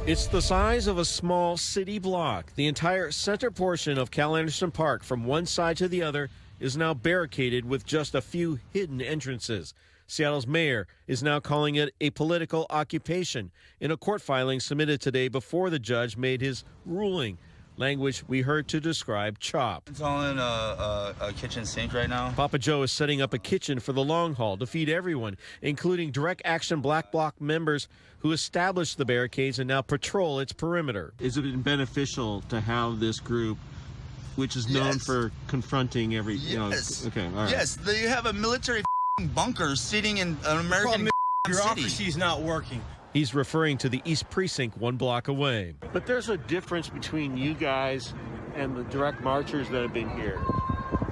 It's the size of a small city block. The entire center portion of Cal Anderson Park from one side to the other is now barricaded with just a few hidden entrances. Seattle's mayor is now calling it a political occupation in a court filing submitted today before the judge made his ruling. Language we heard to describe CHOP. It's all in a kitchen sink right now. Papa Joe is setting up a kitchen for the long haul to feed everyone, including Direct Action Black Bloc members who established the barricades and now patrol its perimeter. Is it beneficial to have this group, which is known for confronting every... Yes. Okay, all right. Yes, they have a military bunker sitting in an American bureaucracy's city. not working. He's referring to the East Precinct 1 block away. But there's a difference between you guys and the direct marchers that have been here.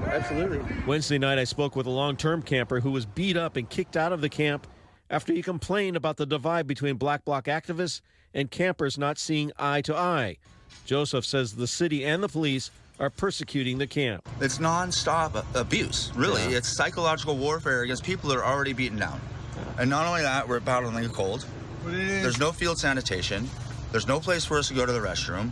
Absolutely. Wednesday night, I spoke with a long-term camper who was beat up and kicked out of the camp after he complained about the divide between Black Bloc activists and campers not seeing eye to eye. Joseph says the city and the police are persecuting the camp. It's nonstop abuse, really. Yeah. It's psychological warfare against people that are already beaten down. Yeah. And not only that, we're battling the cold. There's no field sanitation. There's no place for us to go to the restroom.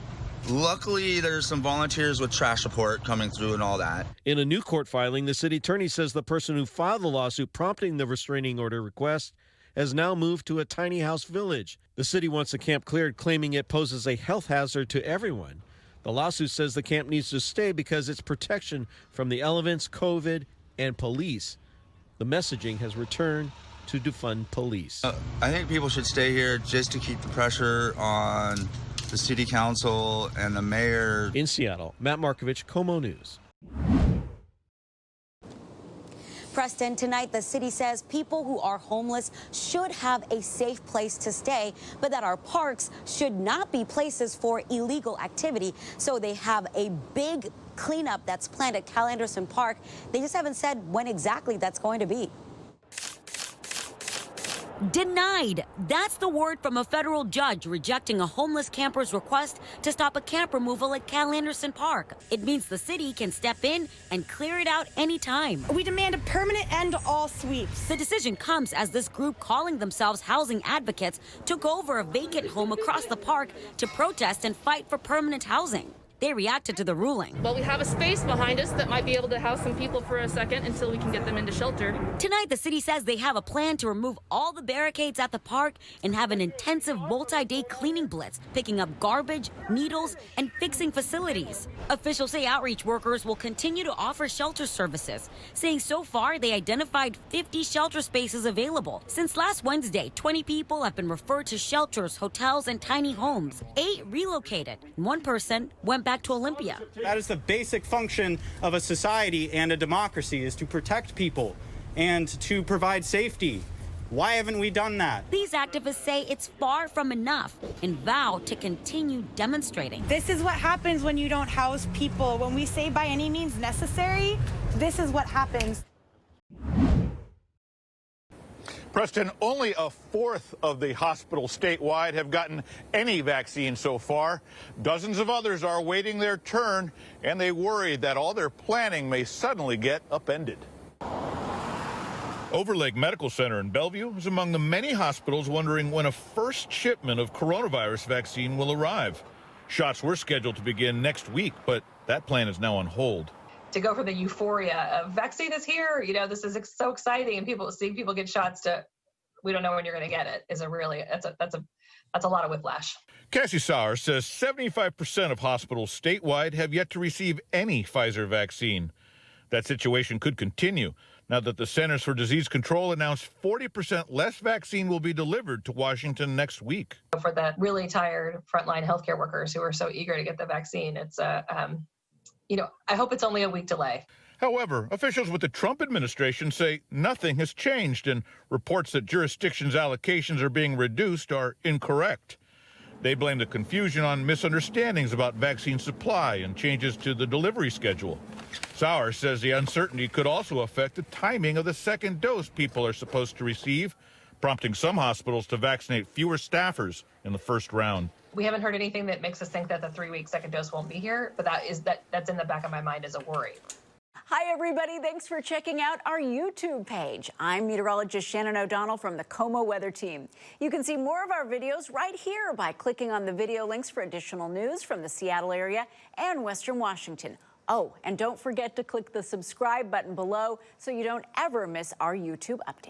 Luckily, there's some volunteers with trash support coming through and all that. In a new court filing, the city attorney says the person who filed the lawsuit prompting the restraining order request has now moved to a tiny house village. The city wants the camp cleared, claiming it poses a health hazard to everyone. The lawsuit says the camp needs to stay because it's protection from the elements, COVID, and police. The messaging has returned to defund police. I think people should stay here just to keep the pressure on the city council and the mayor. In Seattle, Matt Markovich, KOMO News. Preston, tonight the city says people who are homeless should have a safe place to stay, but that our parks should not be places for illegal activity. So they have a big cleanup that's planned at Cal Anderson Park. They just haven't said when exactly that's going to be. Denied. That's the word from a federal judge rejecting a homeless camper's request to stop a camp removal at Cal Anderson Park. It means the city can step in and clear it out anytime. We demand a permanent end to all sweeps. The decision comes as this group, calling themselves housing advocates, took over a vacant home across the park to protest and fight for permanent housing. They reacted to the ruling. Well, we have a space behind us that might be able to house some people for a second until we can get them into shelter. Tonight, the city says they have a plan to remove all the barricades at the park and have an intensive multi-day cleaning blitz, picking up garbage, needles, and fixing facilities. Officials say outreach workers will continue to offer shelter services, saying so far they identified 50 shelter spaces available. Since last Wednesday, 20 people have been referred to shelters, hotels, and tiny homes. 8 relocated. One person went back to Olympia. That is the basic function of a society and a democracy, is to protect people and to provide safety. Why haven't we done that? These activists say it's far from enough and vow to continue demonstrating. This is what happens when you don't house people. When we say by any means necessary, this is what happens. Preston, only a fourth of the hospitals statewide have gotten any vaccine so far. Dozens of others are waiting their turn, and they worry that all their planning may suddenly get upended. Overlake Medical Center in Bellevue is among the many hospitals wondering when a first shipment of coronavirus vaccine will arrive. Shots were scheduled to begin next week, but that plan is now on hold. To go from the euphoria of vaccine is here, this is so exciting, and seeing people get shots to, we don't know when you're going to get it, is that's a lot of whiplash. Cassie Sauer says 75% of hospitals statewide have yet to receive any Pfizer vaccine. That situation could continue now that the Centers for Disease Control announced 40% less vaccine will be delivered to Washington next week. For the really tired frontline healthcare workers who are so eager to get the vaccine, it's I hope it's only a week delay. However, officials with the Trump administration say nothing has changed, and reports that jurisdictions' allocations are being reduced are incorrect. They blame the confusion on misunderstandings about vaccine supply and changes to the delivery schedule. Sauer says the uncertainty could also affect the timing of the second dose people are supposed to receive, prompting some hospitals to vaccinate fewer staffers in the first round. We haven't heard anything that makes us think that the 3-week second dose won't be here, but that's in the back of my mind as a worry. Hi, everybody. Thanks for checking out our YouTube page. I'm meteorologist Shannon O'Donnell from the KOMO weather team. You can see more of our videos right here by clicking on the video links for additional news from the Seattle area and Western Washington. Oh, and don't forget to click the subscribe button below so you don't ever miss our YouTube updates.